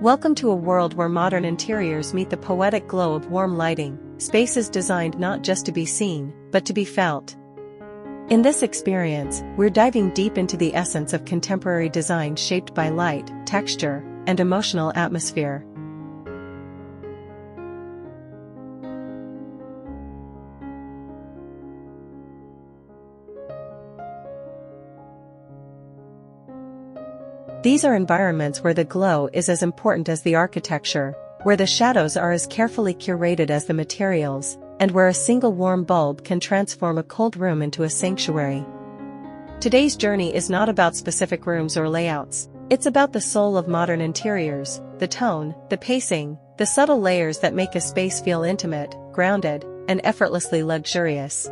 Welcome to a world where modern interiors meet the poetic glow of warm lighting, spaces designed not just to be seen, but to be felt. In this experience, we're diving deep into the essence of contemporary design shaped by light, texture, and emotional atmosphere. These are environments where the glow is as important as the architecture, where the shadows are as carefully curated as the materials, and where a single warm bulb can transform a cold room into a sanctuary. Today's journey is not about specific rooms or layouts, it's about the soul of modern interiors, the tone, the pacing, the subtle layers that make a space feel intimate, grounded, and effortlessly luxurious.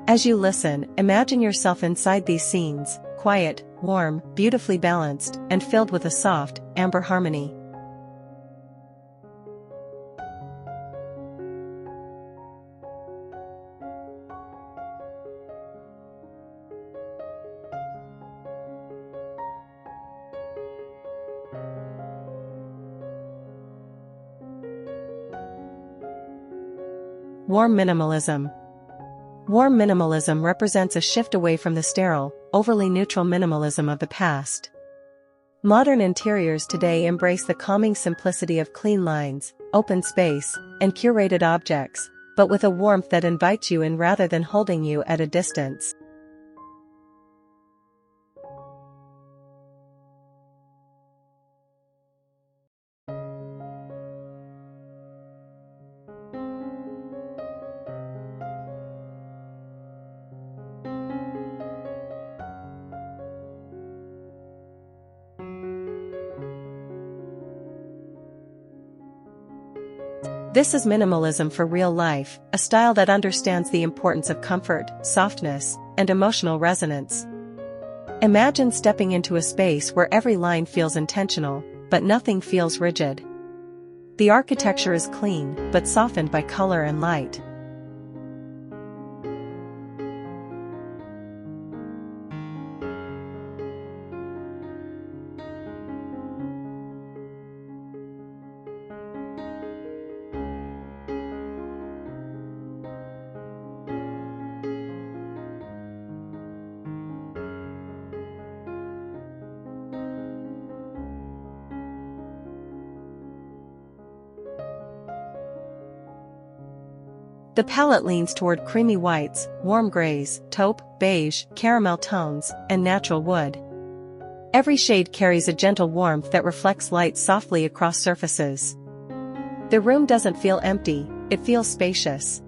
As you listen, imagine yourself inside these scenes, quiet, warm, beautifully balanced, and filled with a soft, amber harmony. Warm minimalism. Warm minimalism represents a shift away from the sterile, overly neutral minimalism of the past. Modern interiors today embrace the calming simplicity of clean lines, open space, and curated objects, but with a warmth that invites you in rather than holding you at a distance. This is minimalism for real life, a style that understands the importance of comfort, softness, and emotional resonance. Imagine stepping into a space where every line feels intentional, but nothing feels rigid. The architecture is clean, but softened by color and light. The palette leans toward creamy whites, warm grays, taupe, beige, caramel tones, and natural wood. Every shade carries a gentle warmth that reflects light softly across surfaces. The room doesn't feel empty, it feels spacious.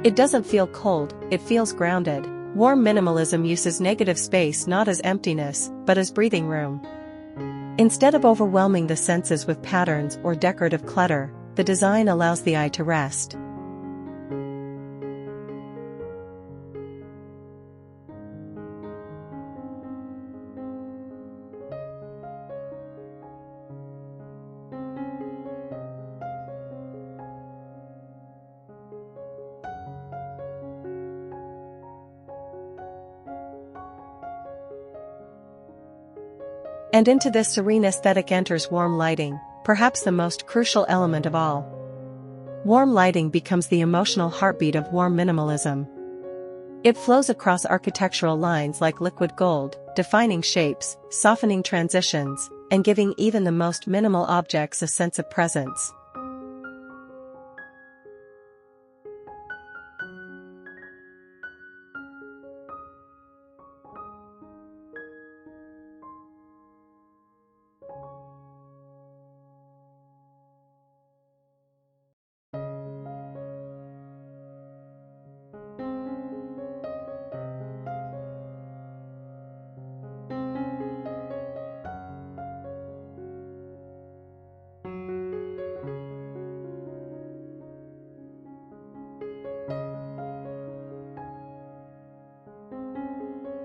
It doesn't feel cold, it feels grounded. Warm minimalism uses negative space not as emptiness, but as breathing room. Instead of overwhelming the senses with patterns or decorative clutter, the design allows the eye to rest. And into this serene aesthetic enters warm lighting, perhaps the most crucial element of all. Warm lighting becomes the emotional heartbeat of warm minimalism. It flows across architectural lines like liquid gold, defining shapes, softening transitions, and giving even the most minimal objects a sense of presence.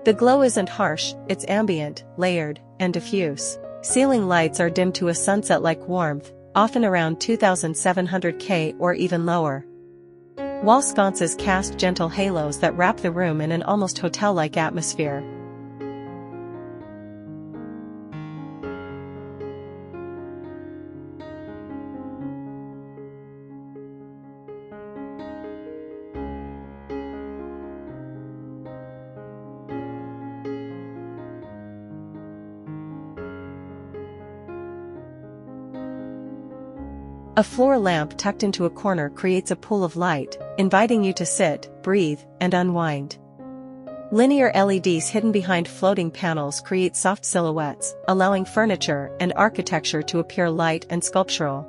The glow isn't harsh, it's ambient, layered, and diffuse. Ceiling lights are dimmed to a sunset-like warmth, often around 2700 K or even lower. Wall sconces cast gentle halos that wrap the room in an almost hotel-like atmosphere. A floor lamp tucked into a corner creates a pool of light, inviting you to sit, breathe, and unwind. Linear LEDs hidden behind floating panels create soft silhouettes, allowing furniture and architecture to appear light and sculptural.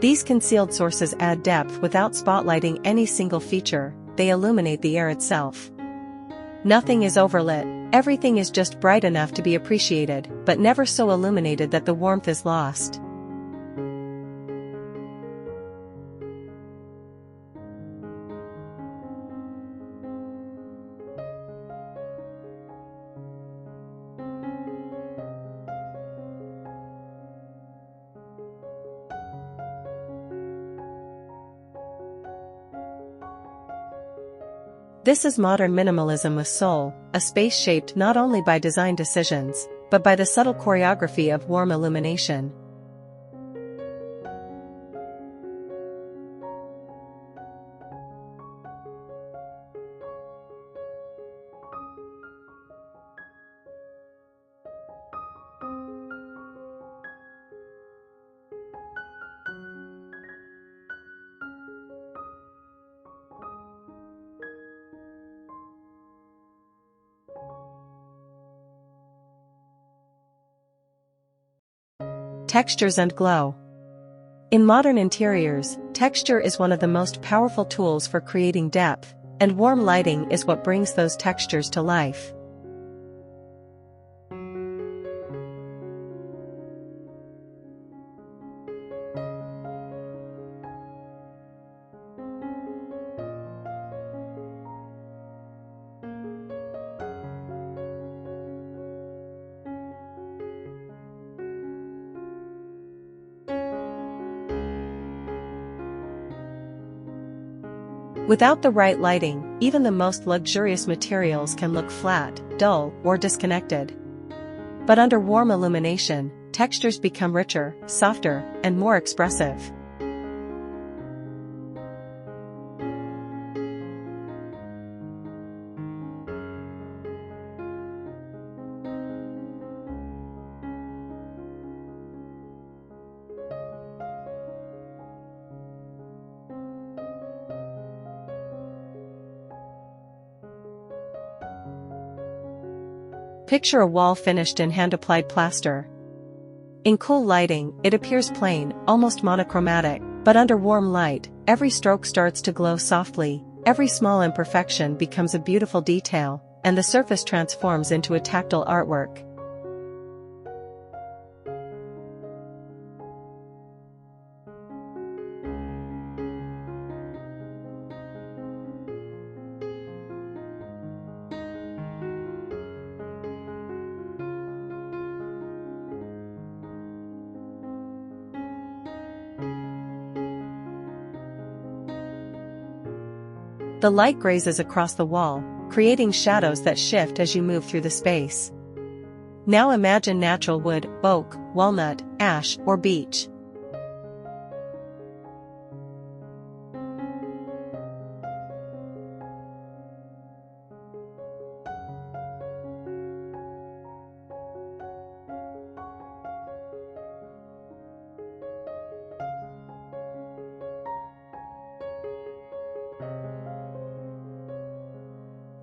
These concealed sources add depth without spotlighting any single feature, they illuminate the air itself. Nothing is overlit, everything is just bright enough to be appreciated, but never so illuminated that the warmth is lost. This is modern minimalism with soul, a space shaped not only by design decisions, but by the subtle choreography of warm illumination. Textures and glow. In modern interiors, texture is one of the most powerful tools for creating depth, and warm lighting is what brings those textures to life. Without the right lighting, even the most luxurious materials can look flat, dull, or disconnected. But under warm illumination, textures become richer, softer, and more expressive. Picture a wall finished in hand-applied plaster. In cool lighting, it appears plain, almost monochromatic, but under warm light, every stroke starts to glow softly, every small imperfection becomes a beautiful detail, and the surface transforms into a tactile artwork. The light grazes across the wall, creating shadows that shift as you move through the space. Now imagine natural wood, oak, walnut, ash, or beech.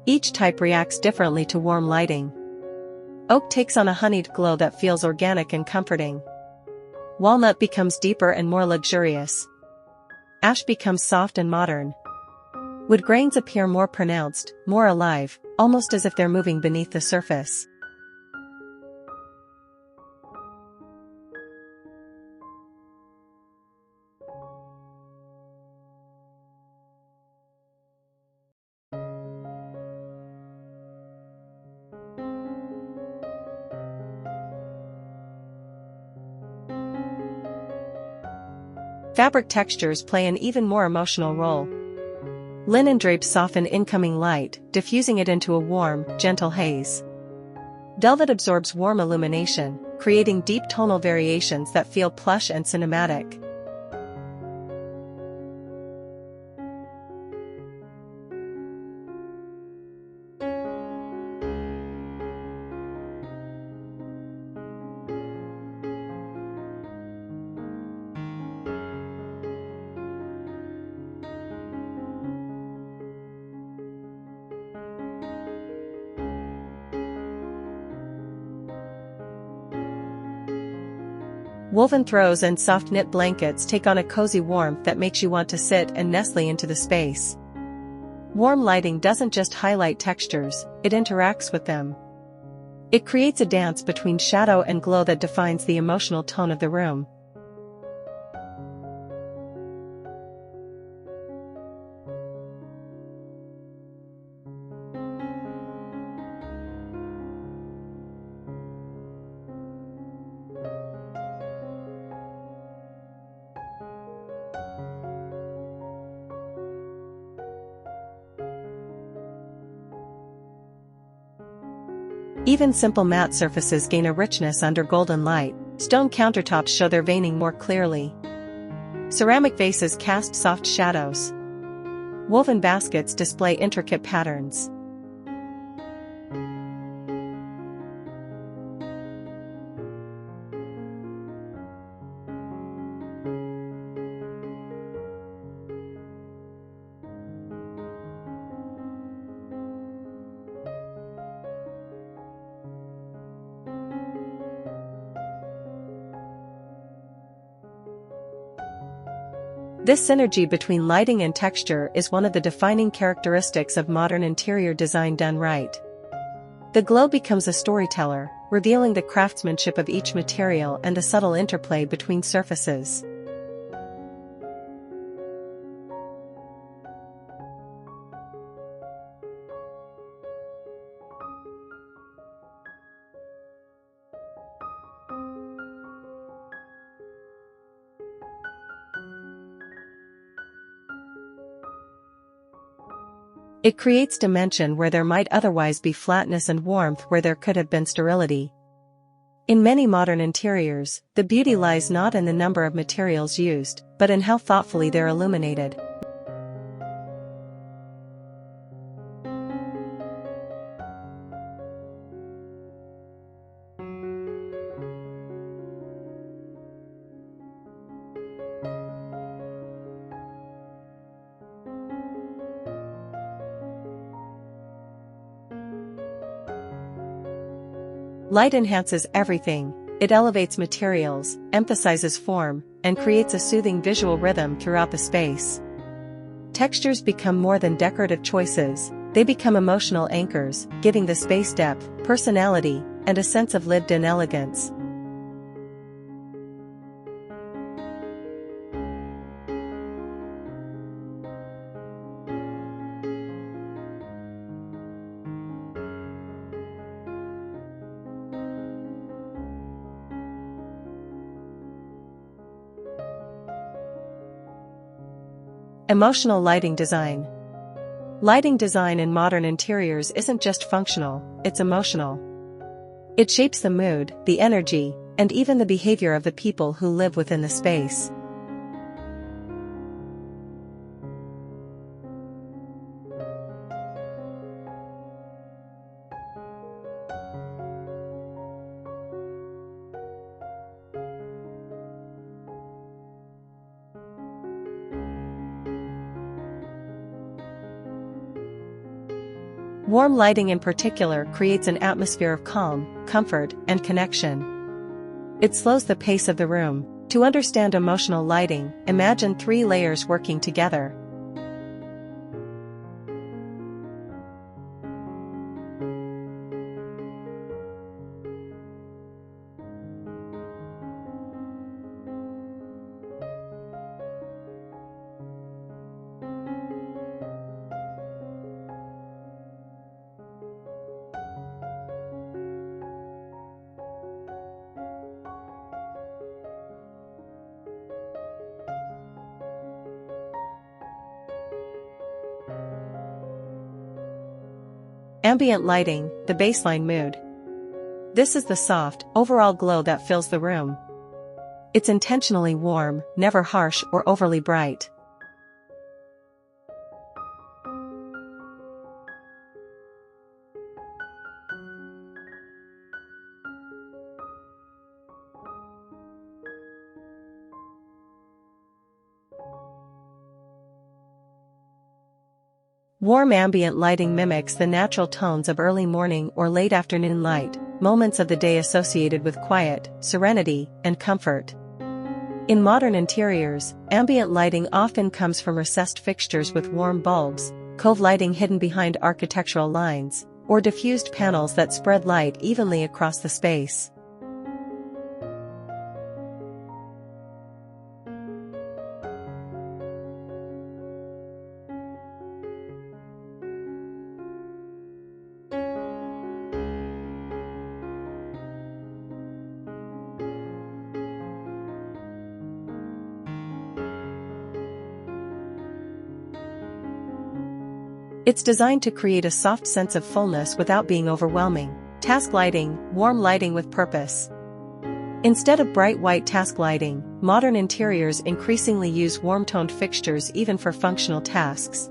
Each type reacts differently to warm lighting. Oak takes on a honeyed glow that feels organic and comforting. Walnut becomes deeper and more luxurious. Ash becomes soft and modern. Wood grains appear more pronounced, more alive, almost as if they're moving beneath the surface. Fabric textures play an even more emotional role. Linen drapes soften incoming light, diffusing it into a warm, gentle haze. Velvet absorbs warm illumination, creating deep tonal variations that feel plush and cinematic. Woven throws and soft knit blankets take on a cozy warmth that makes you want to sit and nestle into the space. Warm lighting doesn't just highlight textures, it interacts with them. It creates a dance between shadow and glow that defines the emotional tone of the room. Even simple matte surfaces gain a richness under golden light. Stone countertops show their veining more clearly. Ceramic vases cast soft shadows. Woven baskets display intricate patterns. This synergy between lighting and texture is one of the defining characteristics of modern interior design done right. The glow becomes a storyteller, revealing the craftsmanship of each material and the subtle interplay between surfaces. It creates dimension where there might otherwise be flatness and warmth where there could have been sterility. In many modern interiors, the beauty lies not in the number of materials used, but in how thoughtfully they're illuminated. Light enhances everything. It elevates materials, emphasizes form, and creates a soothing visual rhythm throughout the space. Textures become more than decorative choices, they become emotional anchors, giving the space depth, personality, and a sense of lived-in elegance. Emotional lighting design. Lighting design in modern interiors isn't just functional, it's emotional. It shapes the mood, the energy, and even the behavior of the people who live within the space. Warm lighting in particular creates an atmosphere of calm, comfort, and connection. It slows the pace of the room. To understand emotional lighting, imagine 3 layers working together. Ambient lighting, the baseline mood. This is the soft, overall glow that fills the room. It's intentionally warm, never harsh or overly bright. Warm ambient lighting mimics the natural tones of early morning or late afternoon light, moments of the day associated with quiet, serenity, and comfort. In modern interiors, ambient lighting often comes from recessed fixtures with warm bulbs, cove lighting hidden behind architectural lines, or diffused panels that spread light evenly across the space. It's designed to create a soft sense of fullness without being overwhelming. Task lighting, warm lighting with purpose. Instead of bright white task lighting, modern interiors increasingly use warm-toned fixtures even for functional tasks.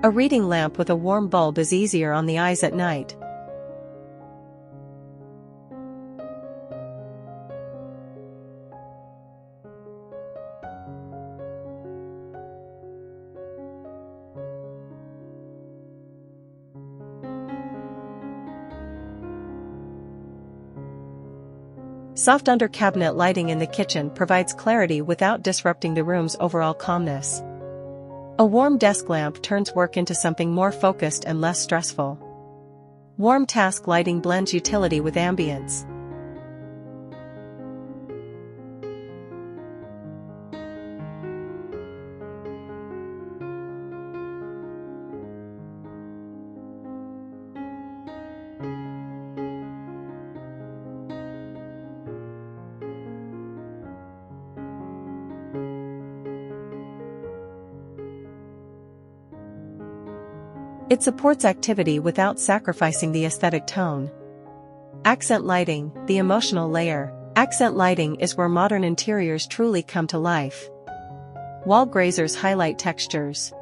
A reading lamp with a warm bulb is easier on the eyes at night. Soft under-cabinet lighting in the kitchen provides clarity without disrupting the room's overall calmness. A warm desk lamp turns work into something more focused and less stressful. Warm task lighting blends utility with ambience. It supports activity without sacrificing the aesthetic tone. Accent lighting, the emotional layer. Accent lighting is where modern interiors truly come to life. Wall grazers highlight textures.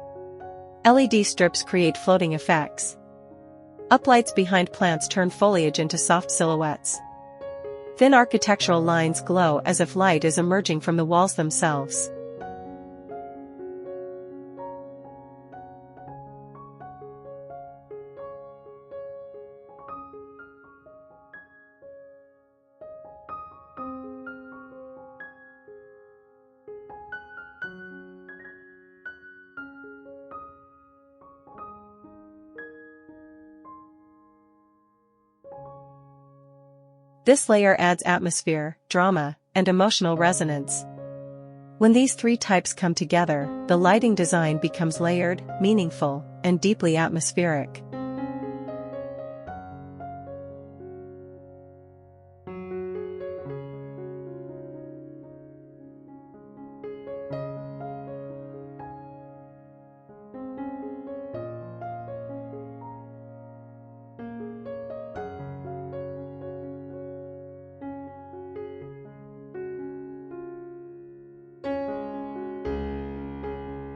LED strips create floating effects. Uplights behind plants turn foliage into soft silhouettes. Thin architectural lines glow as if light is emerging from the walls themselves. This layer adds atmosphere, drama, and emotional resonance. When these 3 types come together, the lighting design becomes layered, meaningful, and deeply atmospheric.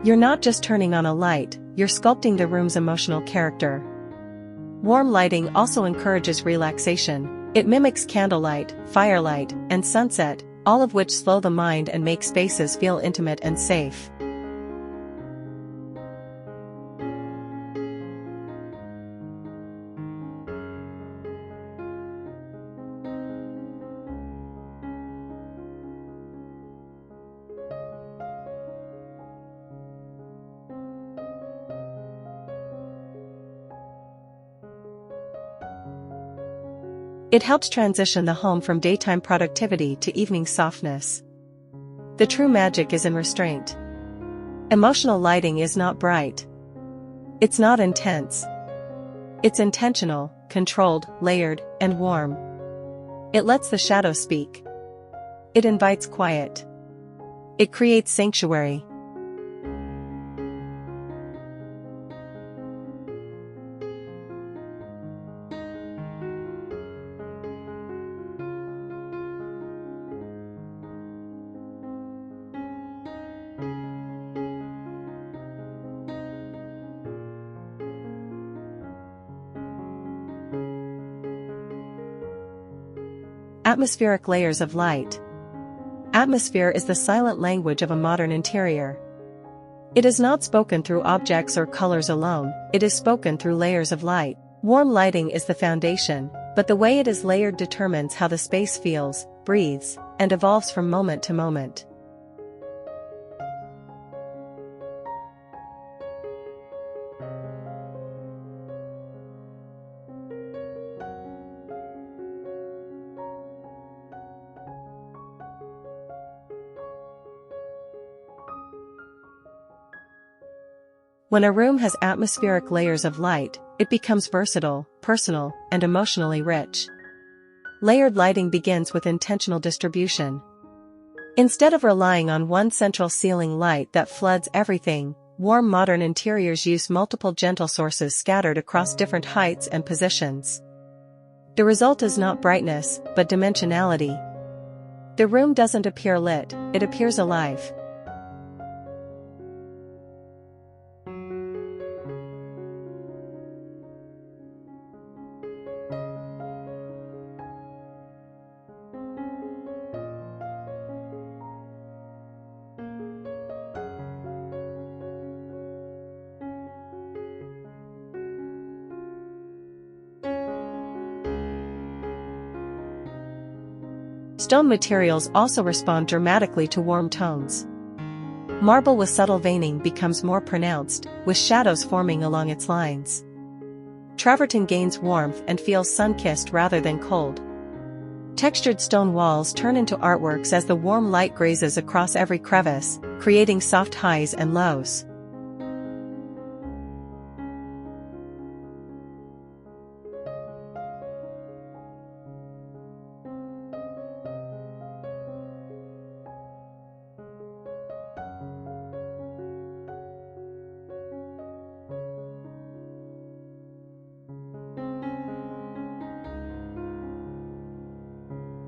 You're not just turning on a light, you're sculpting the room's emotional character. Warm lighting also encourages relaxation. It mimics candlelight, firelight, and sunset, all of which slow the mind and make spaces feel intimate and safe. It helps transition the home from daytime productivity to evening softness. The true magic is in restraint. Emotional lighting is not bright. It's not intense. It's intentional, controlled, layered, and warm. It lets the shadow speak. It invites quiet. It creates sanctuary. Atmospheric layers of light. Atmosphere is the silent language of a modern interior. It is not spoken through objects or colors alone, it is spoken through layers of light. Warm lighting is the foundation, but the way it is layered determines how the space feels, breathes, and evolves from moment to moment. When a room has atmospheric layers of light, it becomes versatile, personal, and emotionally rich. Layered lighting begins with intentional distribution. Instead of relying on one central ceiling light that floods everything, warm modern interiors use multiple gentle sources scattered across different heights and positions. The result is not brightness, but dimensionality. The room doesn't appear lit, it appears alive. Stone materials also respond dramatically to warm tones. Marble with subtle veining becomes more pronounced, with shadows forming along its lines. Travertine gains warmth and feels sun-kissed rather than cold. Textured stone walls turn into artworks as the warm light grazes across every crevice, creating soft highs and lows.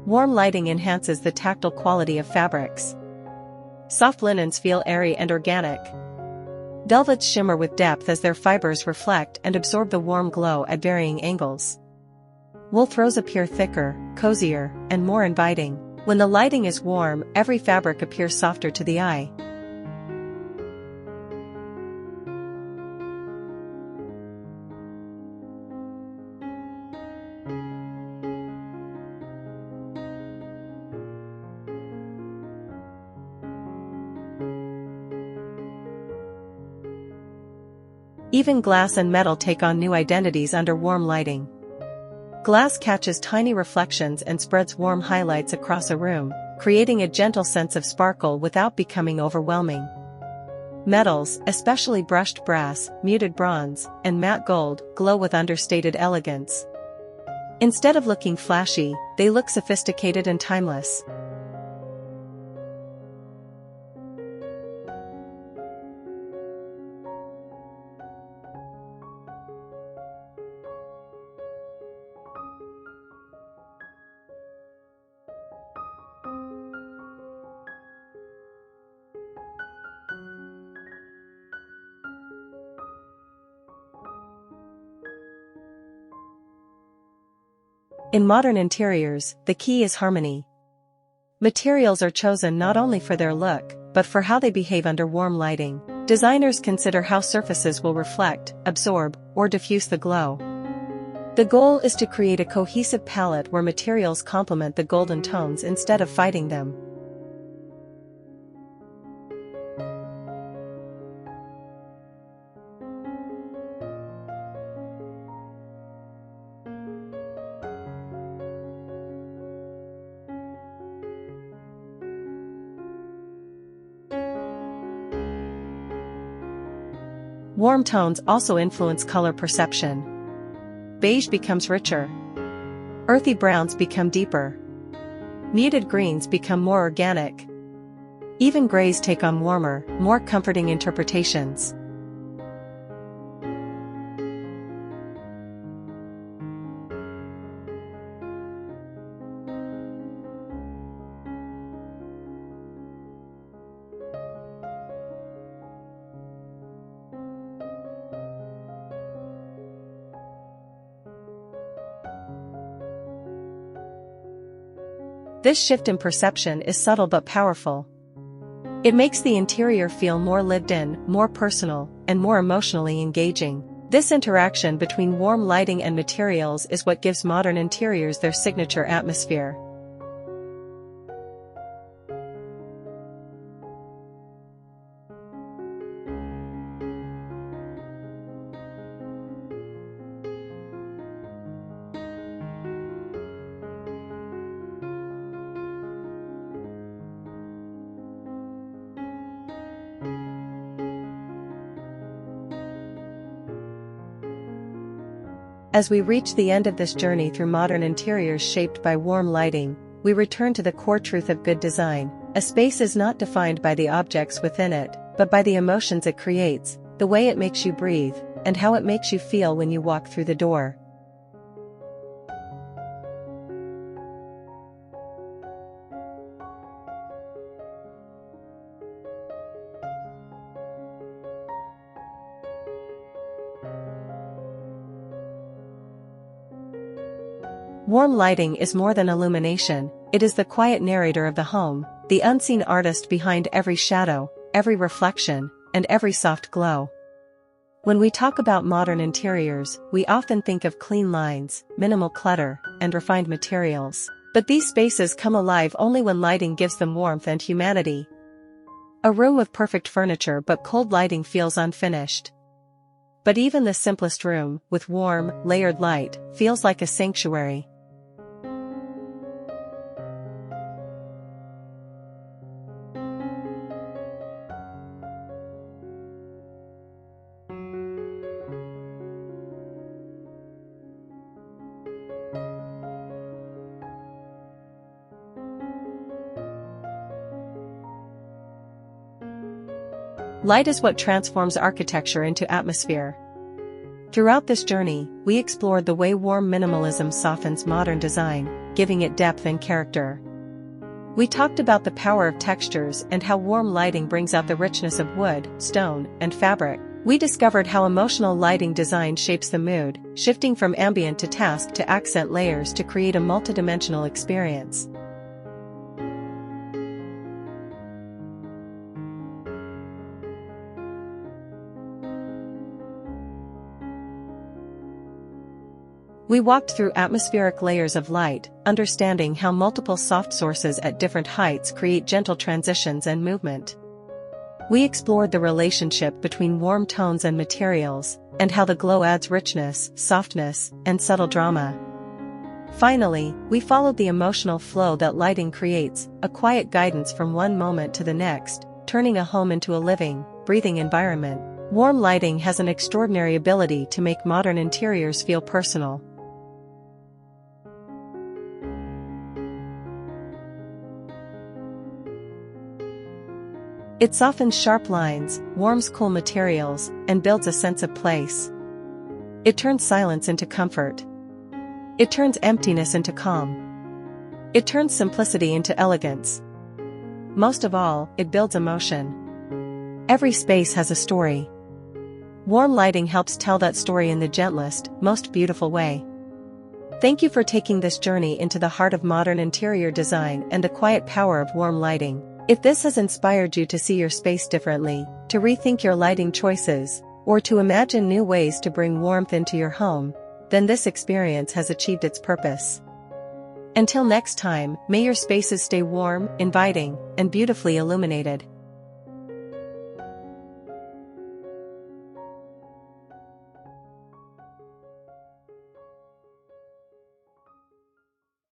Warm lighting enhances the tactile quality of fabrics. Soft linens feel airy and organic. Velvets shimmer with depth as their fibers reflect and absorb the warm glow at varying angles. Wool throws appear thicker, cozier, and more inviting. When the lighting is warm, every fabric appears softer to the eye. Even glass and metal take on new identities under warm lighting. Glass catches tiny reflections and spreads warm highlights across a room, creating a gentle sense of sparkle without becoming overwhelming. Metals, especially brushed brass, muted bronze, and matte gold, glow with understated elegance. Instead of looking flashy, they look sophisticated and timeless. In modern interiors, the key is harmony. Materials are chosen not only for their look, but for how they behave under warm lighting. Designers consider how surfaces will reflect, absorb, or diffuse the glow. The goal is to create a cohesive palette where materials complement the golden tones instead of fighting them. Warm tones also influence color perception. Beige becomes richer. Earthy browns become deeper. Muted greens become more organic. Even grays take on warmer, more comforting interpretations. This shift in perception is subtle but powerful. It makes the interior feel more lived in, more personal, and more emotionally engaging. This interaction between warm lighting and materials is what gives modern interiors their signature atmosphere. As we reach the end of this journey through modern interiors shaped by warm lighting, we return to the core truth of good design. A space is not defined by the objects within it, but by the emotions it creates, the way it makes you breathe, and how it makes you feel when you walk through the door. Warm lighting is more than illumination, it is the quiet narrator of the home, the unseen artist behind every shadow, every reflection, and every soft glow. When we talk about modern interiors, we often think of clean lines, minimal clutter, and refined materials. But these spaces come alive only when lighting gives them warmth and humanity. A room with perfect furniture but cold lighting feels unfinished. But even the simplest room, with warm, layered light, feels like a sanctuary. Light is what transforms architecture into atmosphere. Throughout this journey, we explored the way warm minimalism softens modern design, giving it depth and character. We talked about the power of textures and how warm lighting brings out the richness of wood, stone, and fabric. We discovered how emotional lighting design shapes the mood, shifting from ambient to task to accent layers to create a multidimensional experience. We walked through atmospheric layers of light, understanding how multiple soft sources at different heights create gentle transitions and movement. We explored the relationship between warm tones and materials, and how the glow adds richness, softness, and subtle drama. Finally, we followed the emotional flow that lighting creates, a quiet guidance from one moment to the next, turning a home into a living, breathing environment. Warm lighting has an extraordinary ability to make modern interiors feel personal. It softens sharp lines, warms cool materials, and builds a sense of place. It turns silence into comfort. It turns emptiness into calm. It turns simplicity into elegance. Most of all, it builds emotion. Every space has a story. Warm lighting helps tell that story in the gentlest, most beautiful way. Thank you for taking this journey into the heart of modern interior design and the quiet power of warm lighting. If this has inspired you to see your space differently, to rethink your lighting choices, or to imagine new ways to bring warmth into your home, then this experience has achieved its purpose. Until next time, may your spaces stay warm, inviting, and beautifully illuminated.